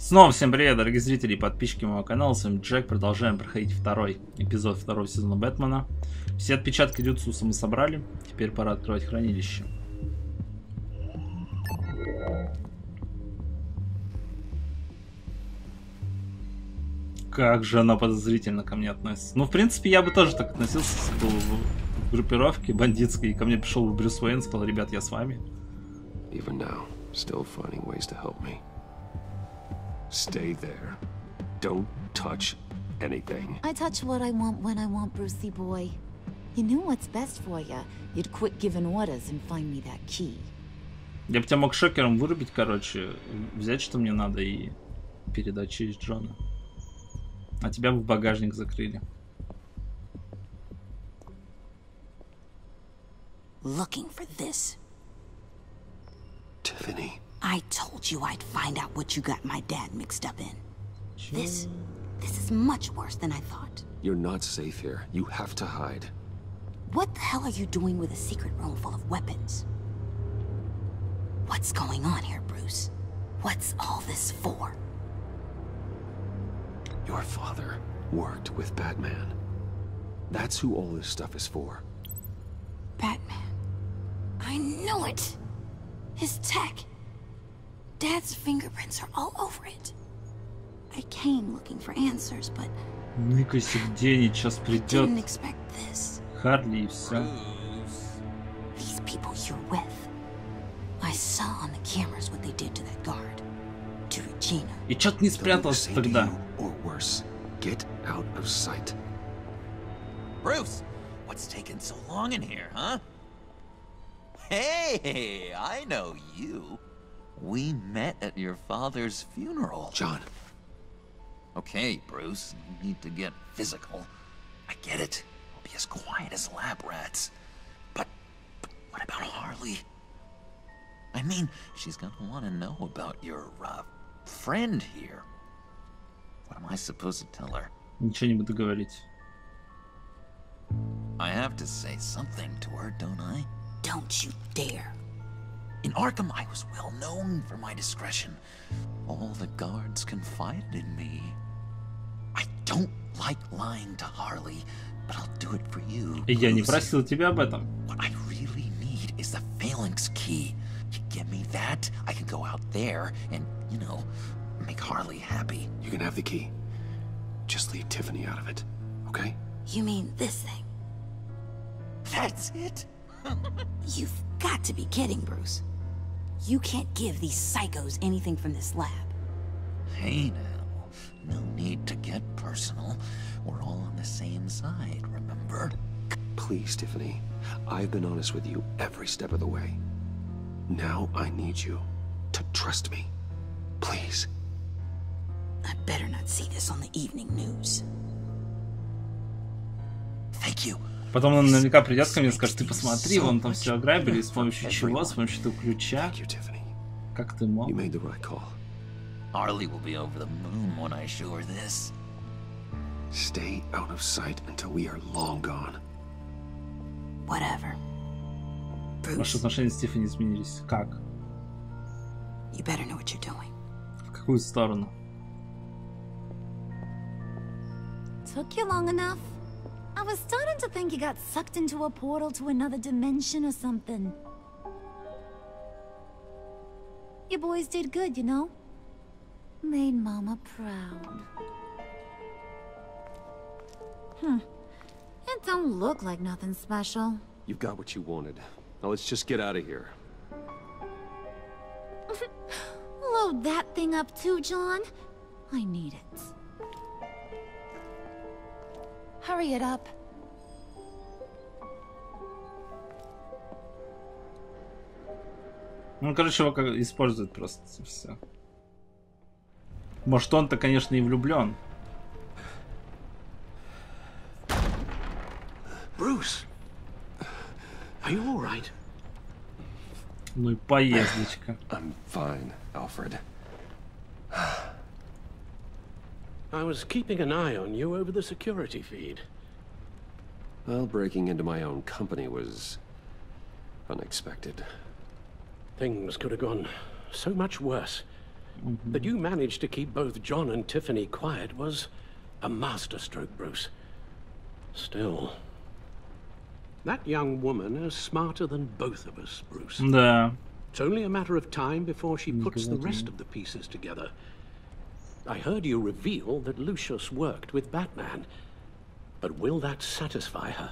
Снова всем привет, дорогие зрители и подписчики моего канала, с вами Джек. Продолжаем проходить второй эпизод второго сезона Бэтмена. Все отпечатки Люциуса мы собрали, теперь пора открывать хранилище. Как же она подозрительно ко мне относится. Ну, в принципе, я бы тоже так относился, если был в группировке бандитской, и ко мне пришел Брюс Уэйн и сказал: ребят, я с вами. Even now, still finding ways to help me. Stay there. Don't touch anything. I touch what I want when I want, Brucey boy. You knew what's best for you. You'd quit giving orders and find me that key. Я бы тебя мог шокером вырубить, короче, взять, что мне надо, и передать через Джона. А тебя бы в багажник закрыли. Looking for this. Tiffany. I told you I'd find out what you got my dad mixed up in. This is much worse than I thought. You're not safe here. You have to hide. What the hell are you doing with a secret room full of weapons? What's going on here, Bruce? What's all this for? Your father worked with Batman. That's who all this stuff is for. Batman. I knew it! His tech. Dad's fingerprints are all over it. I came looking for answers, but Никайся, где-нибудь сейчас придет didn't expect this. Харли и все. These people you're with. I saw on the cameras what they did to that guard. To Regina. И чё ты не спрятался тогда? Or worse, get out of sight. Bruce, what's taking so long in here, huh? Hey, I know you. We met at your father's funeral. John. Okay, Bruce, you need to get physical. I get it. We'll be as quiet as lab rats. But what about Harley? I mean, she's gonna want to know about your, friend here. What am I supposed to tell her? Ничего не буду говорить. I have to say something to her, don't I? Don't you dare. In Arkham, I was well known for my discretion. All the guards confided in me. I don't like lying to Harley, but I'll do it for you. Я не просил тебя об этом. What I really need is the phalanx key. You give me that, I can go out there and, you know, make Harley happy. You can have the key. Just leave Tiffany out of it, okay? You mean this thing? That's it? You've got to be kidding, Bruce. You can't give these psychos anything from this lab. Hey now, no need to get personal. We're all on the same side, remember? Please, Tiffany. I've been honest with you every step of the way. Now I need you to trust me. Please. I better not see this on the evening news. Thank you. Потом он наверняка придет ко мне и скажет: ты посмотри, вон там все ограбили, с помощью чего? С помощью этого ключа? Как ты мог? You made the right call. Harley will be over the moon when I show her this. Stay out of sight until we are long gone. Whatever. Ваши Bruce, отношения с Тиффани изменились. Как? you better know what you're doing. В какую сторону? Took you long enough? I was starting to think you got sucked into a portal to another dimension or something. You boys did good, you know? Made Mama proud. It don't look like nothing special. You've got what you wanted. Now let's just get out of here. Load that thing up too, John. I need it. Hurry it up. Ну, короче, его как используют просто все. Может, он-то, конечно, и влюблен. Bruce, are you all right? Ну и поездочка. I'm fine, Alfred. I was keeping an eye on you over the security feed. Well, breaking into my own company was unexpected. Things could have gone so much worse. That you managed to keep both John and Tiffany quiet was a masterstroke, Bruce. Still, that young woman is smarter than both of us, Bruce. Да. It's only a matter of time before she puts the rest of the pieces together. I heard you reveal that Lucius worked with Batman. But will that satisfy her?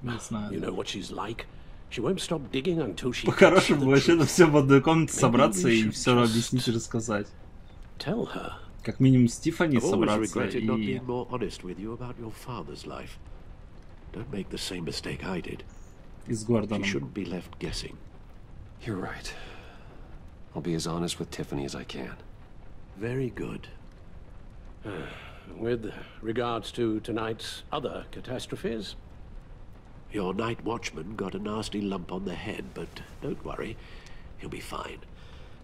Не знаю. You know what she's like. She won't stop digging until she... По-хорошему, вообще на все в одной комнате собраться и все объяснить и рассказать. Tell her. Как минимум с Тиффани I've always собраться regretted not и... being more honest with you about your father's life. Don't make the same mistake I did. И с Гордоном. She shouldn't be left guessing. You're right. I'll be as honest with Tiffany as I can. Very good. With regards to tonight's other catastrophes, your night watchman got a nasty lump on the head, but don't worry, he'll be fine.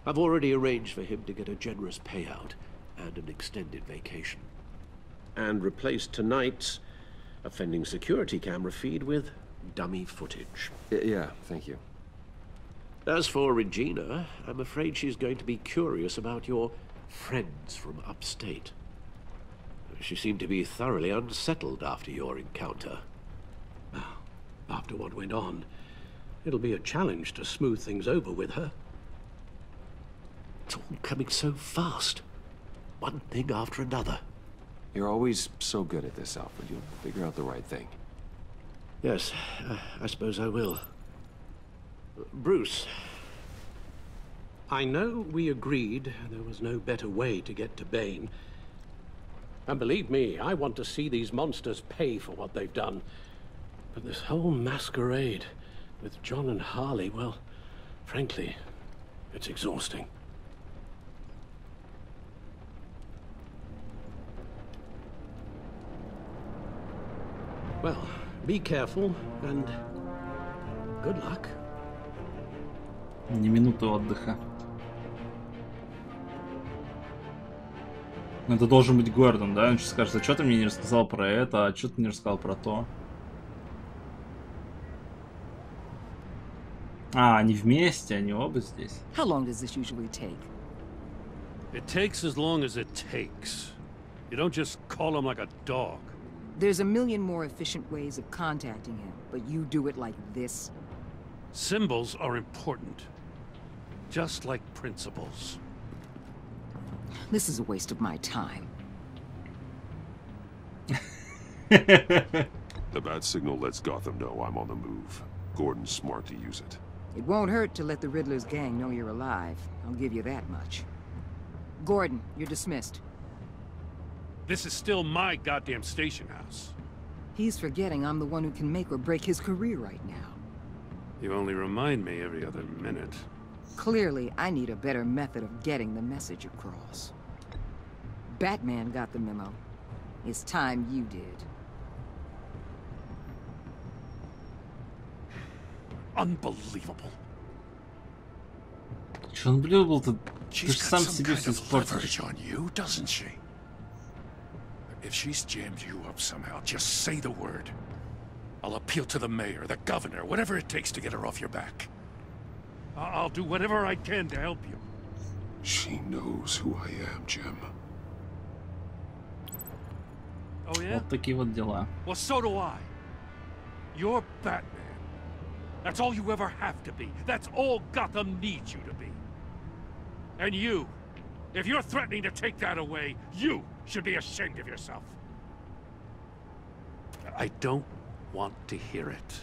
I've already arranged for him to get a generous payout and an extended vacation. And replaced tonight's offending security camera feed with dummy footage. Yeah, thank you. As for Regina, I'm afraid she's going to be curious about your friends from upstate. She seemed to be thoroughly unsettled after your encounter. After what went on, it'll be a challenge to smooth things over with her. It's all coming so fast. One thing after another. You're always so good at this, Alfred. You'll figure out the right thing. Yes, I suppose I will. Bruce, I know we agreed there was no better way to get to Bane. And believe me, I want to see these monsters pay for what they've done. But this whole masquerade with John and Harley, well, frankly, it's exhausting. Well, be careful and good luck. Ни минуты отдыха. Но это должен быть Гордон, да? Он сейчас скажет, а что ты мне не рассказал про это, а что ты не рассказал про то? А, они вместе, они оба здесь. How long does this usually take? It takes as long as it takes. You don't just call him like a dog. There's a million more efficient ways of contacting him, but you do it like this? Symbols are important. Just like principles. This is a waste of my time. The bat signal lets Gotham know I'm on the move. Gordon's smart to use it. It won't hurt to let the Riddler's gang know you're alive. I'll give you that much. Gordon, you're dismissed. This is still my goddamn station house. He's forgetting I'm the one who can make or break his career right now. You only remind me every other minute. Clearly, I need a better method of getting the message across. Batman got the memo. It's time you did. Unbelievable. Че он блюбал-то? Ты She's же got сам some себе kind все of испортил. leverage on you, doesn't she? If she's jammed you up somehow, just say the word. I'll appeal to the mayor, the governor, whatever it takes to get her off your back. I'll do whatever I can to help you. She knows who I am, Jim. Oh yeah? Вот такие вот дела. Well, so do I. You're Batman. That's all you ever have to be. That's all Gotham needs you to be. And you, if you're threatening to take that away, you should be ashamed of yourself. I don't want to hear it.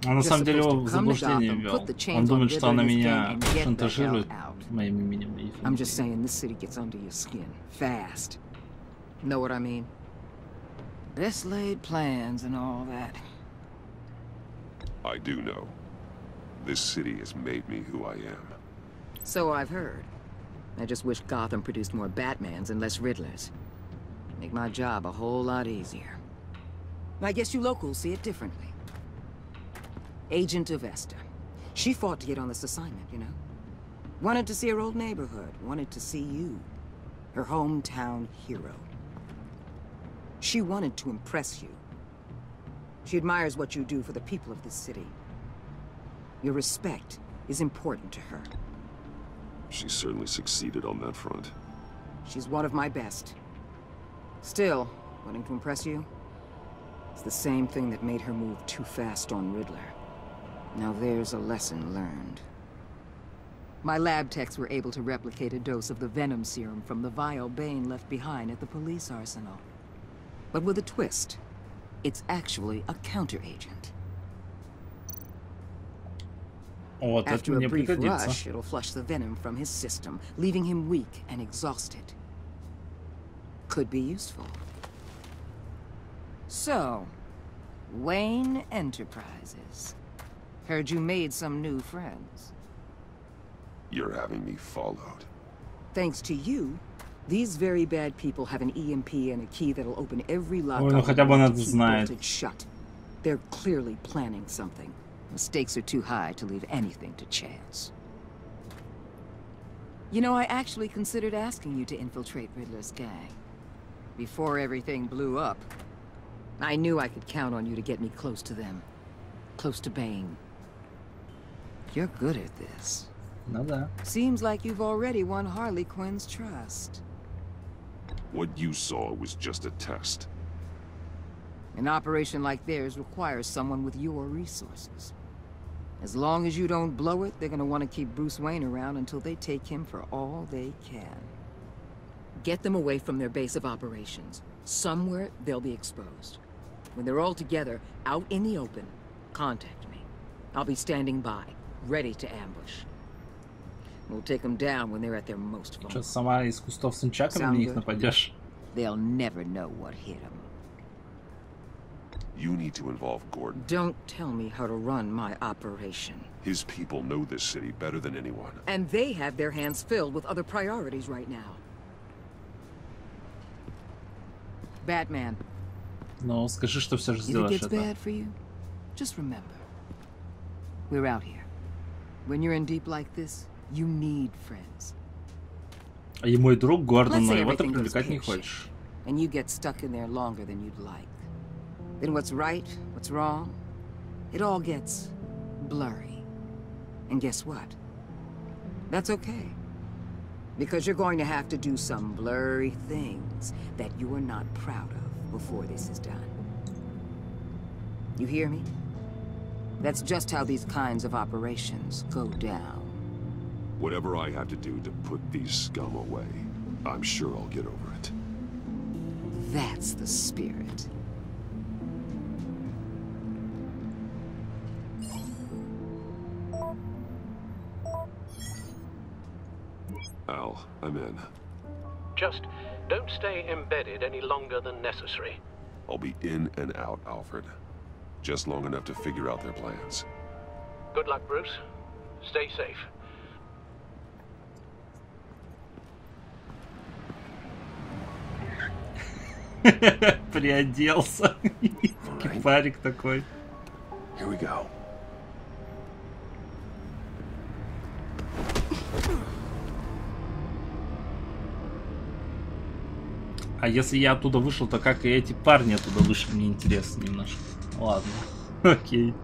А на самом деле его в заблуждение ввел. Он думает, что она меня шантажирует моим именем. I'm just saying this city gets under your skin. Fast. Know what I mean? Best laid plans and all that. I do know. This city has made me who I am. So I've heard. I just wish Gotham produced more Batmans and less Riddlers. Make my job a whole lot easier. I guess you locals see it differently. Agent Avesta. She fought to get on this assignment, you know? Wanted to see her old neighborhood. Wanted to see you. Her hometown hero. She wanted to impress you. She admires what you do for the people of this city. Your respect is important to her. She certainly succeeded on that front. She's one of my best. Still, wanting to impress you? It's the same thing that made her move too fast on Riddler. Now there's a lesson learned. My lab techs were able to replicate a dose of the venom serum from the vial Bane left behind at the police arsenal. But with a twist. It's actually a counteragent. Вот, это After a мне brief пригодится. rush, it'll flush the venom from his system, leaving him weak and exhausted. Could be useful. So, Wayne Enterprises. Heard you made some new friends. You're having me followed. Thanks to you, these very bad people have an EMP and a key that'll open every lock Ой, ну хотя бы она это знает. shut. They're clearly planning something. The stakes are too high to leave anything to chance. You know, I actually considered asking you to infiltrate Riddler's gang. Before everything blew up, I knew I could count on you to get me close to them. Close to Bane. You're good at this. Ну да. Seems like you've already won Harley Quinn's trust. What you saw was just a test. An operation like theirs requires someone with your resources. As long as you don't blow it, they're gonna want to keep Bruce Wayne around until they take him for all they can. Get them away from their base of operations. Somewhere they'll be exposed. When they're all together, out in the open, contact me. I'll be standing by, ready to ambush. We'll take them down when they're at their most vulnerable. Что, сама из кустов с нунчаками на них нападешь? They'll never know what hit them. You need to involve Gordon. Don't tell me how to run my operation. His people know this city better than anyone. And they have their hands filled with other priorities right now. Batman. Ну, скажи, что все же If it сделаешь gets это. bad for you, just remember. We're out here. When you're in deep like this, you need friends. И мой друг Гордон, Let's но say его ты everything goes привлекать не pear-shaped, хочешь. and you get stuck in there longer than you'd like. Then what's right, what's wrong, it all gets blurry. And guess what? That's okay. Because you're going to have to do some blurry things that you are not proud of before this is done. You hear me? That's just how these kinds of operations go down. Whatever I have to do to put these scum away, I'm sure I'll get over it. That's the spirit. Al, I'm in. Just don't stay embedded any longer than necessary. I'll be in and out, Alfred. Just long enough to figure out their plans. Good luck, Bruce. Stay safe. Приоделся. Кипарик такой. Here we go. А если я оттуда вышел, то как и эти парни оттуда вышли, мне интересно немножко. Ладно, окей.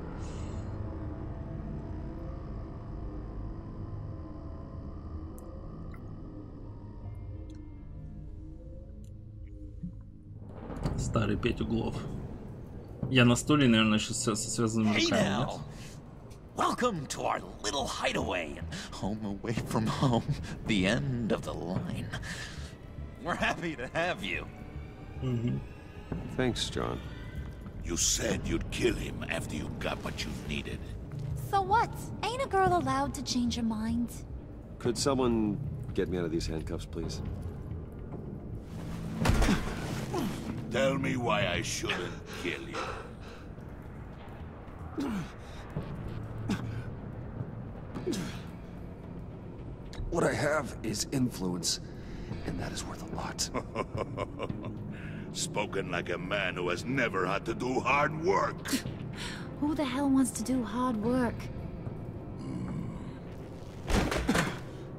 Старый 5 углов. Я на стуле, наверное, еще со связанными руками. Нет? Welcome to our little hideaway and home away from home, the end of the line. We're happy to have you. Thanks, John. You said you'd kill him after you got what you needed. So what? Ain't a girl allowed to change her mind? Could someone get me out of these handcuffs, please? Tell me why I shouldn't kill you. What I have is influence, and that is worth a lot. Spoken like a man who has never had to do hard work. Who the hell wants to do hard work?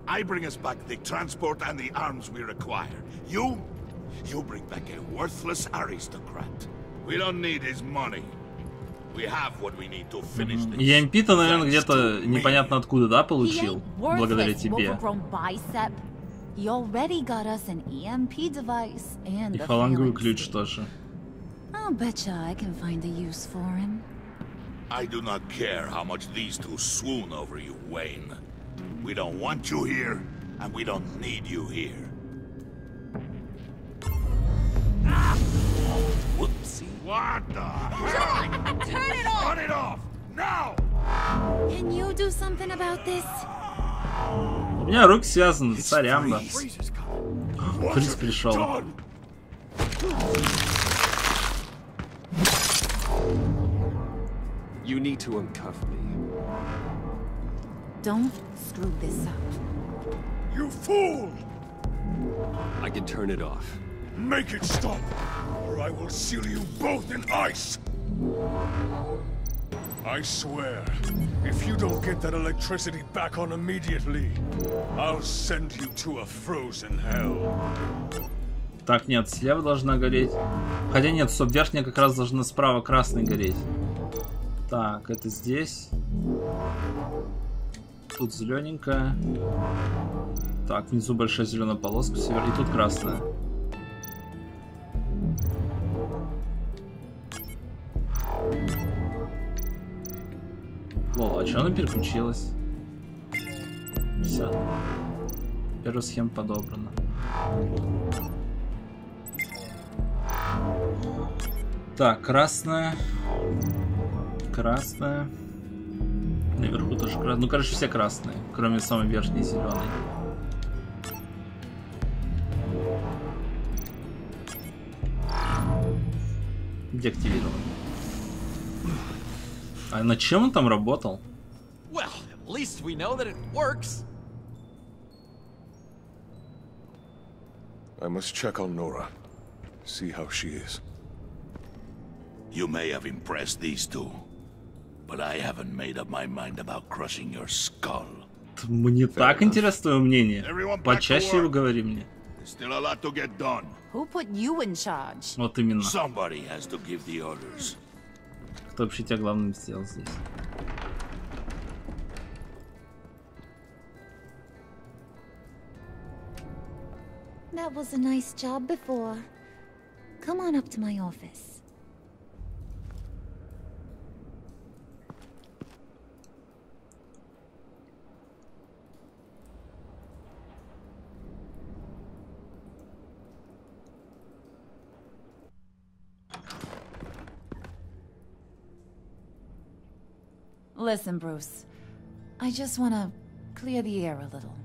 I bring us back the transport and the arms we require. You bring back a worthless aristocrat. We don't need his money. We have what we need to finish this. EMP-то, наверное, где-то непонятно откуда, да, получил? Благодаря тебе. He already got us an EMP device and И фаланговый ключ тоже. I'll betcha I can find a use for him. I do not care how much these two swoon over you, Wayne. We don't want you here, and we don't need you here. Whoopsie. What the hell? Turn it off! Cut it off! Now! Can you do something about this? У меня руки связаны, сорян, да. Фриз пришел. You need to uncuff me. Don't screw this up. You fool! I can turn it off. Make it stop, or I will seal you both in ice! I swear, if you don't get that electricity back on immediately, I'll send you to a frozen hell. Так, нет, слева должна гореть. Хотя нет, стоп, верхняя как раз должна справа красной гореть. Так, это здесь. Тут зелененькая. Так, внизу большая зеленая полоска, север, и тут красная. Лол, а что она переключилась? Все. Первая схема подобрана. Так, красная. Красная. Наверху тоже красная. Ну, короче, все красные, кроме самой верхней зеленой. Деактивирован. А над чем он там работал? Well, at least we know that it works. I must check on Nora. See how she is. You may have impressed these two, but I haven't made up my mind about crushing your skull. Мне так интересно твое мнение. Почаще его говори мне. Still a lot to get done. Who put you in charge? Вот именно. Somebody has to give the orders. Кто вообще тебя главным сделал здесь? That was a nice job before. Come on up to my office. Listen, Bruce. I just want to clear the air a little.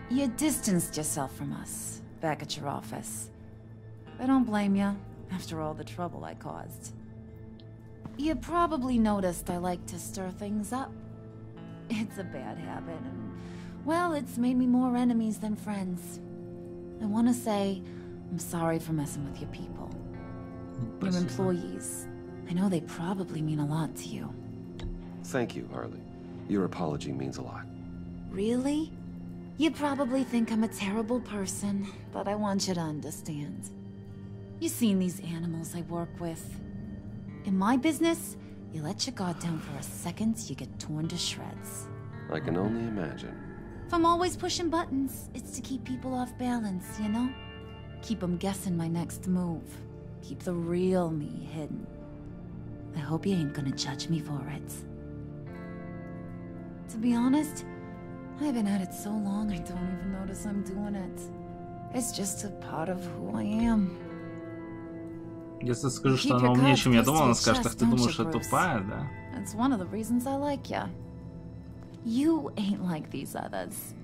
You distanced yourself from us, back at your office. I don't blame you, after all the trouble I caused. You probably noticed I like to stir things up. It's a bad habit, and, well, it's made me more enemies than friends. I want to say, I'm sorry for messing with your people. Your employees. I know they probably mean a lot to you. Thank you, Harley. Your apology means a lot. Really? You probably think I'm a terrible person, but I want you to understand. You've seen these animals I work with. In my business, you let your guard down for a second, you get torn to shreds. I can only imagine. If I'm always pushing buttons, it's to keep people off balance, you know? Keep them guessing my next move. Keep the real me hidden. I hope you ain't gonna judge me for it. To be honest, I've been at it so long I don't even notice I'm doing it. It's just a part of who I am. Если скажу, что она умнее, чем я думал, она скажет, ах, ты думаешь, что тупая, да? That's one of the reasons I like ya. You ain't like these others.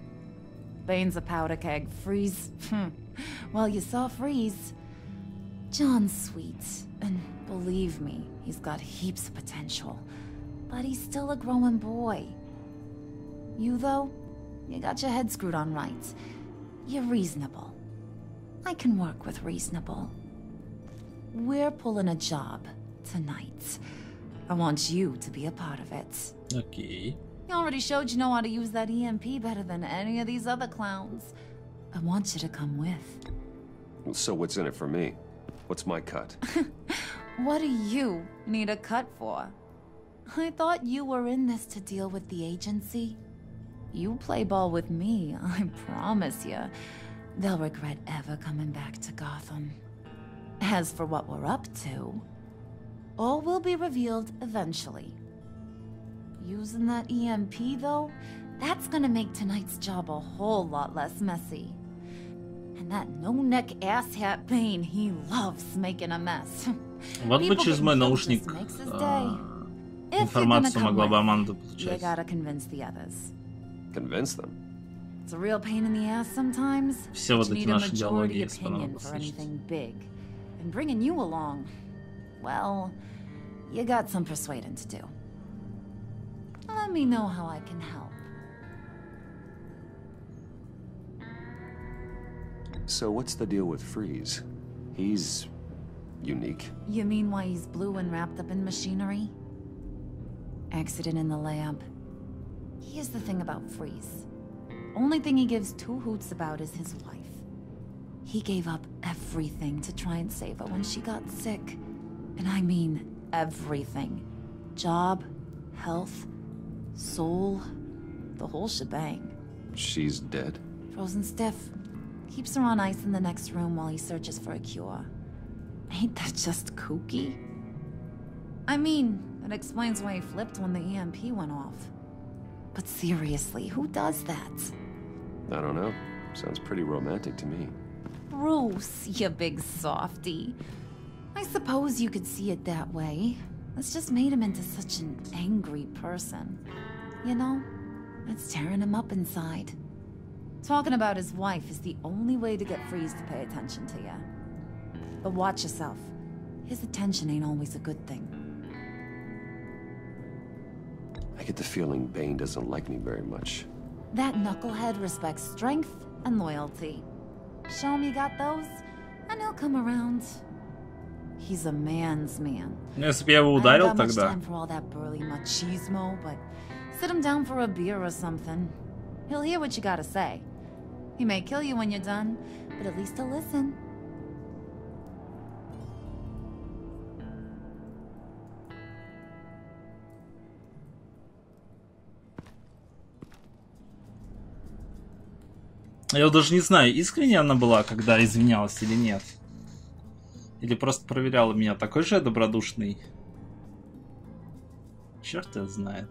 Bane's a powder keg. Freeze. Well, you saw Freeze. John's sweet, and believe me, he's got heaps of potential. But he's still a growing boy. You, though, you got your head screwed on right. You're reasonable. I can work with reasonable. We're pulling a job tonight. I want you to be a part of it. Okay. You already showed you know how to use that EMP better than any of these other clowns. I want you to come with. So what's in it for me? What's my cut? What do you need a cut for? I thought you were in this to deal with the agency. You play ball with me, I promise you. They'll regret ever coming back to Gotham. As for what we're up to, all will be revealed eventually. Using that EMP, though, that's gonna make tonight's job a whole lot less messy. And that no-neck asshat Bane, he loves making a mess. Вот бы через мой наушник информацию могла бы Аманда получать. You gotta convince the others. Convince them? It's a real pain in the ass sometimes. Все вот эти наши диалоги is for anything big. And bringing you along, well, you got some persuading to do. Let me know how I can help. So what's the deal with Freeze? He's unique. You mean why he's blue and wrapped up in machinery? Accident in the lab. Here's the thing about Freeze. Only thing he gives two hoots about is his wife. He gave up everything to try and save her when she got sick. And I mean everything. Job, health, soul, the whole shebang. She's dead? Frozen stiff. Keeps her on ice in the next room while he searches for a cure. Ain't that just kooky? I mean, it explains why he flipped when the EMP went off. But seriously, who does that? I don't know. Sounds pretty romantic to me. Bruce, you big softy. I suppose you could see it that way. It's just made him into such an angry person. You know, it's tearing him up inside. Talking about his wife is the only way to get Freeze to pay attention to you. But watch yourself. His attention ain't always a good thing. I get the feeling Bane doesn't like me very much. That knucklehead respects strength and loyalty. Show him you got those, and he'll come around. He's a man's man. Если бы я его ударил тогда. I ain't got much time for all that burly machismo, but sit him down for a beer or something. He'll hear what you gotta say. He may kill you when you're done, but at least he'll listen. Я даже не знаю, искренне она была, когда извинялась или нет. Или просто проверяла меня, такой же я добродушный. Черт его знает.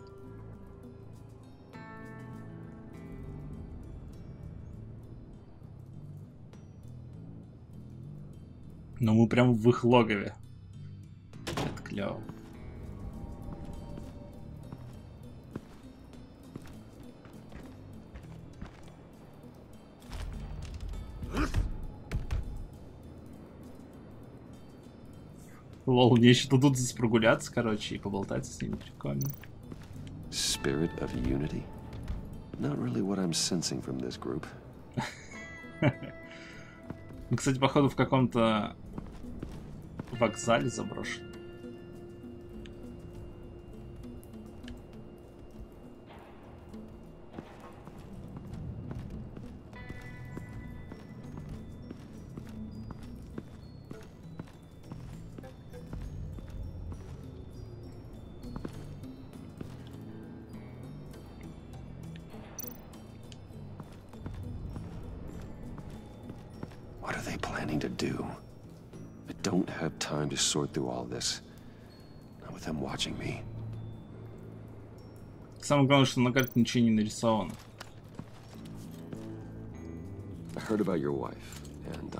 Но мы прям в их логове. Это клево. Лол, мне еще тут здесь прогуляться, короче, и поболтать с ними прикольно. Spirit of unity? Not really what I'm sensing from this group. Мы, кстати, походу в каком-то вокзале заброшен. What are they planning to do? I don't have time to sort through all this. Not with them watching me. Самое главное, что на карте ничего не нарисовано. I heard about your wife, and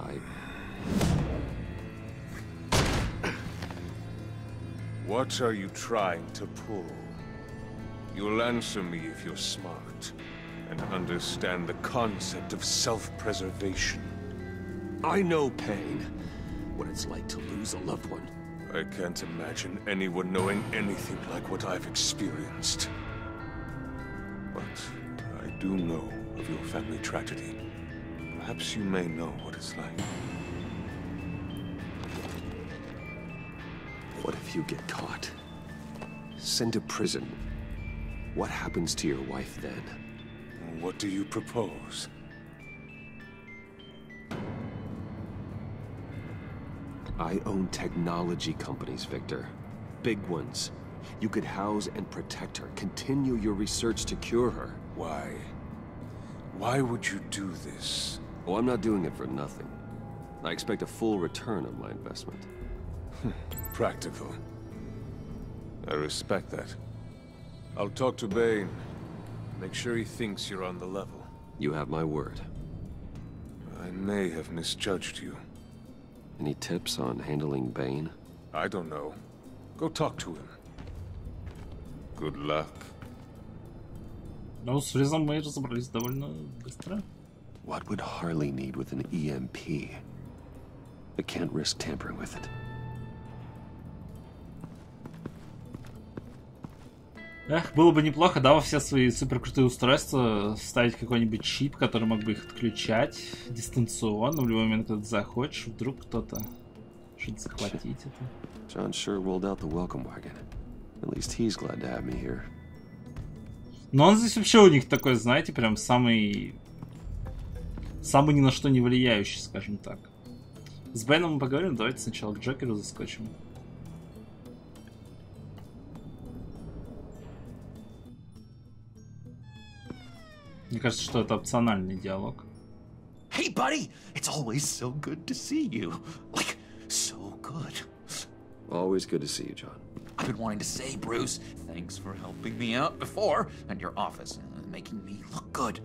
What are you trying to pull? You'll answer me if you're smart and understand the concept of self-preservation. I know pain. What it's like to lose a loved one. I can't imagine anyone knowing anything like what I've experienced. But I do know of your family tragedy. Perhaps you may know what it's like. What if you get caught? Sent to prison. What happens to your wife then? What do you propose? I own technology companies, Victor. Big ones. You could house and protect her, continue your research to cure her. Why? Why would you do this? Oh, I'm not doing it for nothing. I expect a full return on my investment. Practical. I respect that. I'll talk to Bane. Make sure he thinks you're on the level. You have my word. I may have misjudged you. Any tips on handling Bane? I don't know. Go talk to him. Good luck. Ну, с Фризом мы разобрались довольно быстро. What would Harley need with an EMP? I can't risk tampering with it. Эх, было бы неплохо, да, во все свои суперкрутые устройства вставить какой-нибудь чип, который мог бы их отключать дистанционно в любой момент, когда ты захочешь, вдруг кто-то что-то захватить это. John sure rolled out the welcome wagon. At least he's glad to have me here. Но он здесь вообще у них такой, знаете, прям самый ни на что не влияющий, скажем так. С Бэйном мы поговорим, давайте сначала к Джекеру заскочим. Мне кажется, что это опциональный диалог. Hey, buddy! It's always so good to see you. Like, so good. Always good to see you, John. I've been wanting to say, Bruce, thanks for helping me out before at your office and making me look good.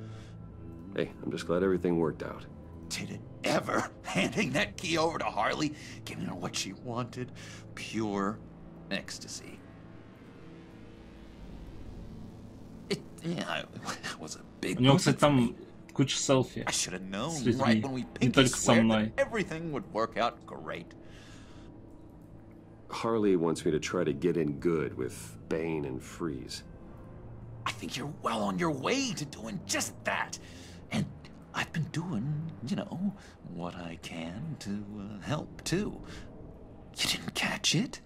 Hey, I'm just glad everything worked out. Did it ever? Handing that key over to Harley, giving her what she wanted. Pure ecstasy. It was a big У него, moment кстати, for там me. куча селфи I should have known с людьми, right when we не pinky только со swear мной. that everything would work out great. Harley wants me to try to get in good with Bane and Freeze. I think you're well on your way to doing just that. And I've been doing, you know, what I can to help, too. You didn't catch it?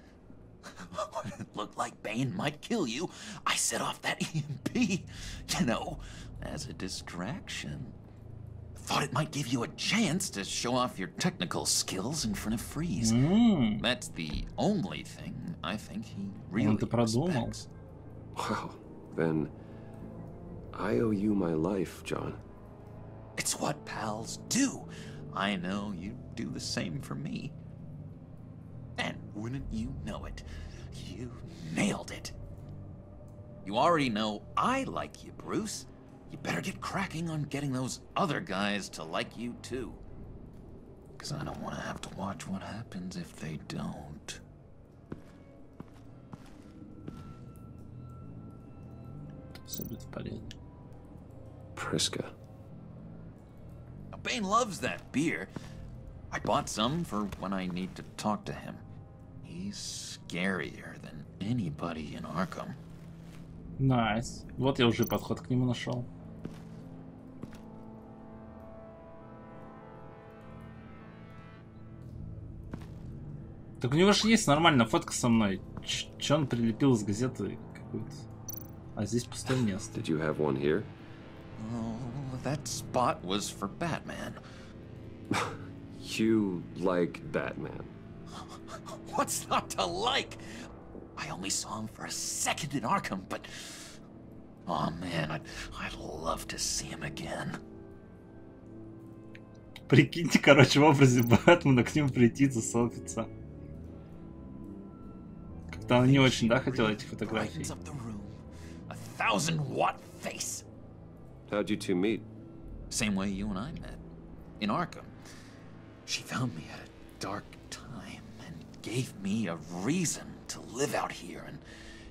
When it looked like Bane might kill you, I set off that EMP, you know, as a distraction. Thought it might give you a chance to show off your technical skills in front of Freeze. That's the only thing I think he really respects. Wow, then I owe you my life, John. It's what pals do. I know you do the same for me. And wouldn't you know it, you nailed it. You already know I like you, Bruce. You better get cracking on getting those other guys to like you, too. Because I don't want to have to watch what happens if they don't. Priska. Bane loves that beer. I bought some for when I need to talk to him. He's scarier than anybody in Arkham. Найс. Вот я уже подход к нему нашел. Так у него же есть нормальная фотка со мной. Че он прилепил из газеты какую-то? А здесь пустое место. Did you have one here? Oh, that spot was for Batman. You like Batman? What's not to like? I only saw him for a second in Arkham, but... Oh man, I'd love to see him again. Прикиньте, короче, в образе Бэтмена к нему прийти, заселфиться. Как-то она не очень, да, хотела эти фотографии. 1,000-watt face. How'd you two meet? Same way you and I met. In Arkham. She found me at a dark time and gave me a reason to live out here and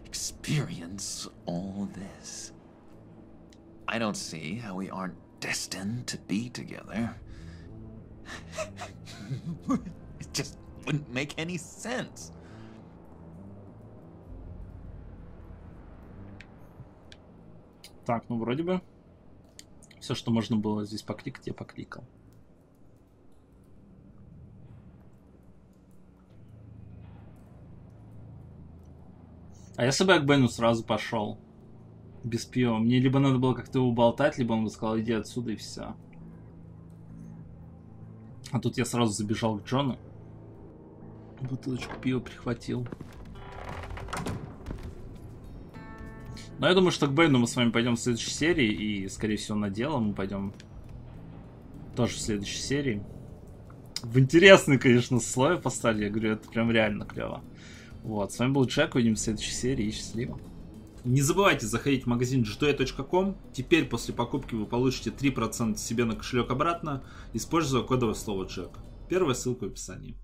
experience all this. I don't see how we aren't destined to be together. It just wouldn't make any sense. Так, ну вроде бы все, что можно было здесь покликать, я покликал. А если бы я к Бену сразу пошел без пива, мне либо надо было как-то его уболтать, либо он бы сказал, иди отсюда и все. А тут я сразу забежал к Джону. Бутылочку пива прихватил. Но я думаю, что к Бэйну мы с вами пойдем в следующей серии. И, скорее всего, на дело мы пойдем тоже в следующей серии. В интересный, конечно, слой поставили. Я говорю, это прям реально клево. Вот, с вами был Джек. Увидимся в следующей серии. И счастливо. Не забывайте заходить в магазин gtoy.com. Теперь после покупки вы получите 3% себе на кошелек обратно, используя кодовое слово Джек. Первая ссылка в описании.